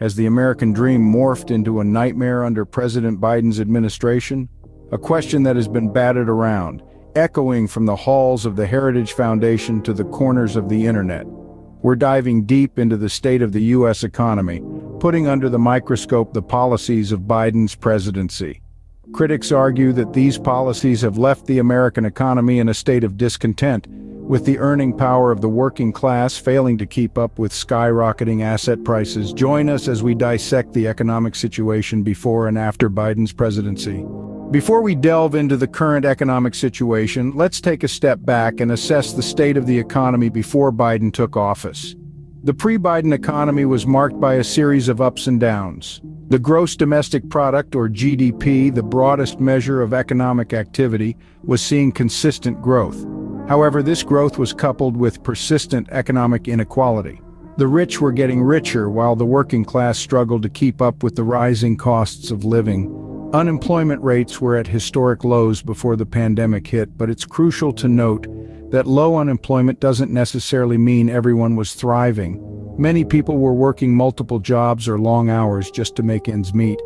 Has the American dream morphed into a nightmare under President Biden's administration? A question that has been batted around, echoing from the halls of the Heritage Foundation to the corners of the internet. We're diving deep into the state of the U.S. economy, putting under the microscope the policies of Biden's presidency. Critics argue that these policies have left the American economy in a state of discontent, with the earning power of the working class failing to keep up with skyrocketing asset prices. Join us as we dissect the economic situation before and after Biden's presidency. Before we delve into the current economic situation, let's take a step back and assess the state of the economy before Biden took office. The pre-Biden economy was marked by a series of ups and downs. The gross domestic product, or GDP, the broadest measure of economic activity, was seeing consistent growth. However, this growth was coupled with persistent economic inequality. The rich were getting richer while the working class struggled to keep up with the rising costs of living. Unemployment rates were at historic lows before the pandemic hit, but it's crucial to note that low unemployment doesn't necessarily mean everyone was thriving. Many people were working multiple jobs or long hours just to make ends meet.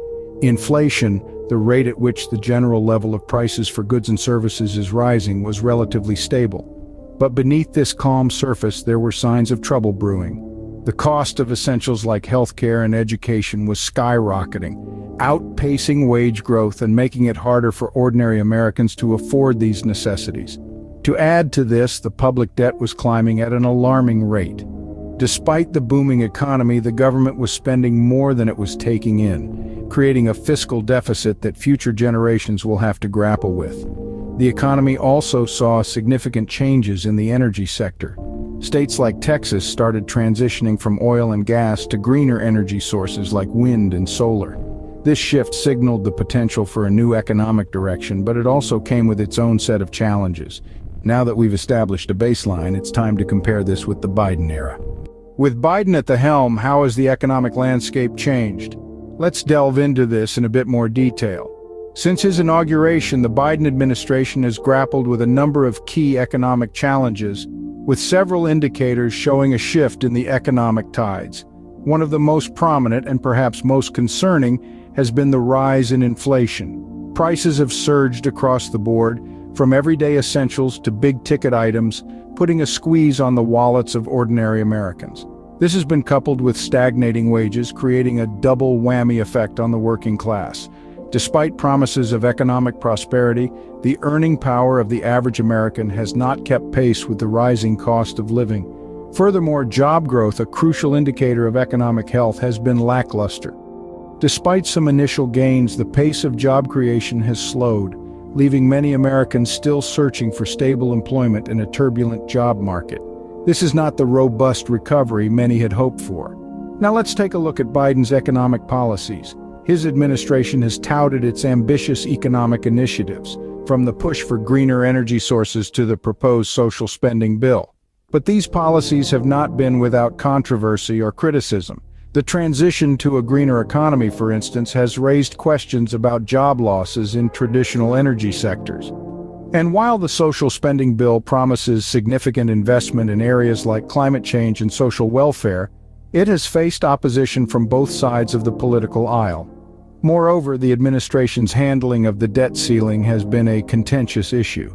Inflation, the rate at which the general level of prices for goods and services is rising, was relatively stable. But beneath this calm surface, there were signs of trouble brewing. The cost of essentials like healthcare and education was skyrocketing, outpacing wage growth and making it harder for ordinary Americans to afford these necessities. To add to this, the public debt was climbing at an alarming rate. Despite the booming economy, the government was spending more than it was taking in, creating a fiscal deficit that future generations will have to grapple with. The economy also saw significant changes in the energy sector. States like Texas started transitioning from oil and gas to greener energy sources like wind and solar. This shift signaled the potential for a new economic direction, but it also came with its own set of challenges. Now that we've established a baseline, it's time to compare this with the Biden era. With Biden at the helm, how has the economic landscape changed? Let's delve into this in a bit more detail. Since his inauguration, the Biden administration has grappled with a number of key economic challenges, with several indicators showing a shift in the economic tides. One of the most prominent and perhaps most concerning has been the rise in inflation. Prices have surged across the board, from everyday essentials to big-ticket items, putting a squeeze on the wallets of ordinary Americans. This has been coupled with stagnating wages, creating a double whammy effect on the working class. Despite promises of economic prosperity, the earning power of the average American has not kept pace with the rising cost of living. Furthermore, job growth, a crucial indicator of economic health, has been lackluster. Despite some initial gains, the pace of job creation has slowed, leaving many Americans still searching for stable employment in a turbulent job market. This is not the robust recovery many had hoped for. Now let's take a look at Biden's economic policies. His administration has touted its ambitious economic initiatives, from the push for greener energy sources to the proposed social spending bill. But these policies have not been without controversy or criticism. The transition to a greener economy, for instance, has raised questions about job losses in traditional energy sectors. And while the social spending bill promises significant investment in areas like climate change and social welfare, it has faced opposition from both sides of the political aisle. Moreover, the administration's handling of the debt ceiling has been a contentious issue.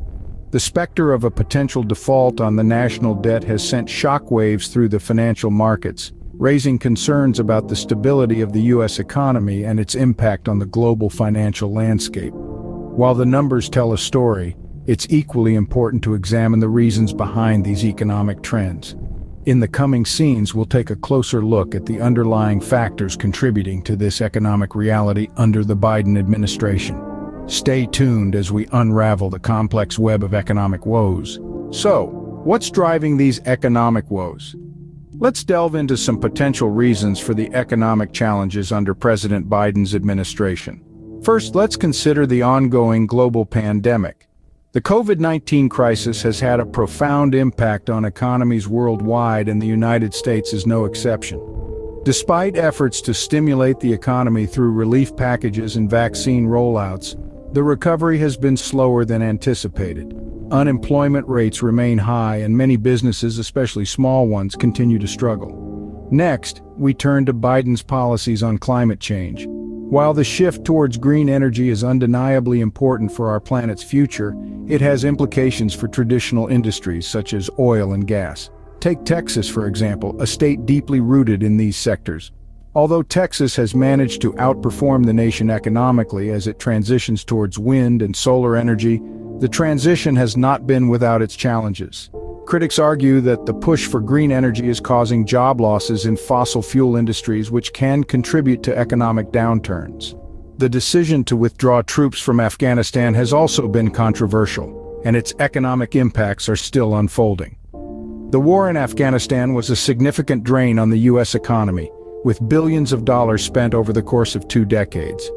The specter of a potential default on the national debt has sent shockwaves through the financial markets, raising concerns about the stability of the U.S. economy and its impact on the global financial landscape. While the numbers tell a story, it's equally important to examine the reasons behind these economic trends. In the coming scenes, we'll take a closer look at the underlying factors contributing to this economic reality under the Biden administration. Stay tuned as we unravel the complex web of economic woes. So, what's driving these economic woes? Let's delve into some potential reasons for the economic challenges under President Biden's administration. First, let's consider the ongoing global pandemic. The COVID-19 crisis has had a profound impact on economies worldwide, and the United States is no exception. Despite efforts to stimulate the economy through relief packages and vaccine rollouts, the recovery has been slower than anticipated. Unemployment rates remain high, and many businesses, especially small ones, continue to struggle. Next, we turn to Biden's policies on climate change. While the shift towards green energy is undeniably important for our planet's future, it has implications for traditional industries such as oil and gas. Take Texas, for example, a state deeply rooted in these sectors. Although Texas has managed to outperform the nation economically as it transitions towards wind and solar energy, the transition has not been without its challenges. Critics argue that the push for green energy is causing job losses in fossil fuel industries, which can contribute to economic downturns. The decision to withdraw troops from Afghanistan has also been controversial, and its economic impacts are still unfolding. The war in Afghanistan was a significant drain on the U.S. economy, with billions of dollars spent over the course of 2 decades.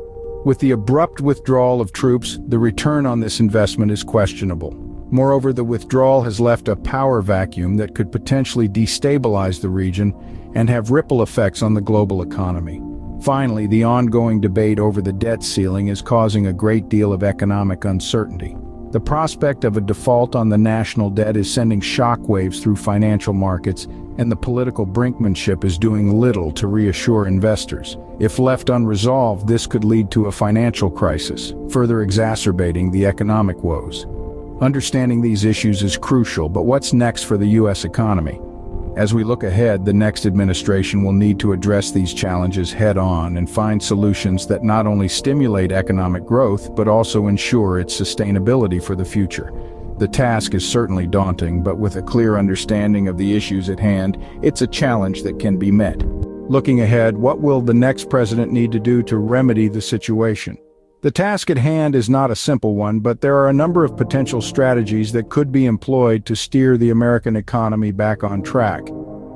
With the abrupt withdrawal of troops, the return on this investment is questionable. Moreover, the withdrawal has left a power vacuum that could potentially destabilize the region and have ripple effects on the global economy. Finally, the ongoing debate over the debt ceiling is causing a great deal of economic uncertainty. The prospect of a default on the national debt is sending shockwaves through financial markets, and the political brinkmanship is doing little to reassure investors. If left unresolved, this could lead to a financial crisis, further exacerbating the economic woes. Understanding these issues is crucial, but what's next for the U.S. economy? As we look ahead, the next administration will need to address these challenges head-on and find solutions that not only stimulate economic growth, but also ensure its sustainability for the future. The task is certainly daunting, but with a clear understanding of the issues at hand, it's a challenge that can be met. Looking ahead, what will the next president need to do to remedy the situation? The task at hand is not a simple one, but there are a number of potential strategies that could be employed to steer the American economy back on track.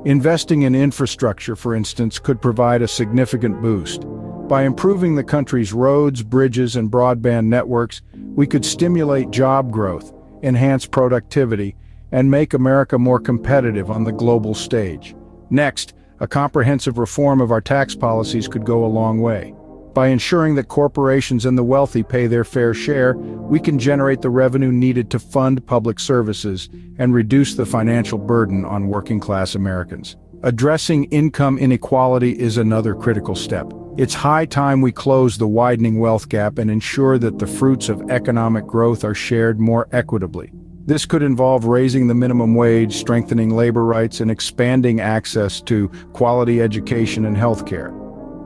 Investing in infrastructure, for instance, could provide a significant boost. By improving the country's roads, bridges, and broadband networks, we could stimulate job growth, enhance productivity, and make America more competitive on the global stage. Next, a comprehensive reform of our tax policies could go a long way. By ensuring that corporations and the wealthy pay their fair share, we can generate the revenue needed to fund public services and reduce the financial burden on working-class Americans. Addressing income inequality is another critical step. It's high time we close the widening wealth gap and ensure that the fruits of economic growth are shared more equitably. This could involve raising the minimum wage, strengthening labor rights, and expanding access to quality education and healthcare.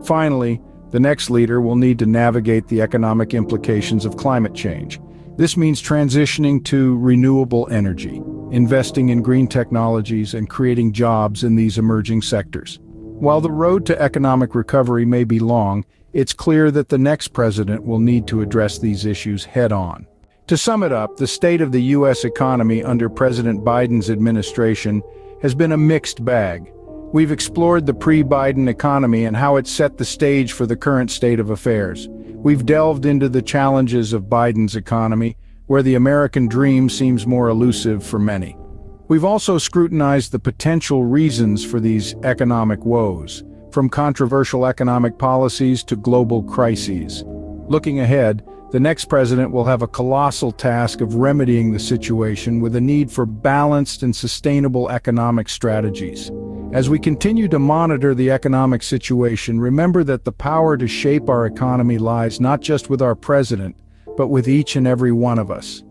Finally, the next leader will need to navigate the economic implications of climate change. This means transitioning to renewable energy, investing in green technologies, and creating jobs in these emerging sectors. While the road to economic recovery may be long, it's clear that the next president will need to address these issues head-on. To sum it up, the state of the U.S. economy under President Biden's administration has been a mixed bag. We've explored the pre-Biden economy and how it set the stage for the current state of affairs. We've delved into the challenges of Biden's economy, where the American dream seems more elusive for many. We've also scrutinized the potential reasons for these economic woes, from controversial economic policies to global crises. Looking ahead, the next president will have a colossal task of remedying the situation with a need for balanced and sustainable economic strategies. As we continue to monitor the economic situation, remember that the power to shape our economy lies not just with our president, but with each and every one of us.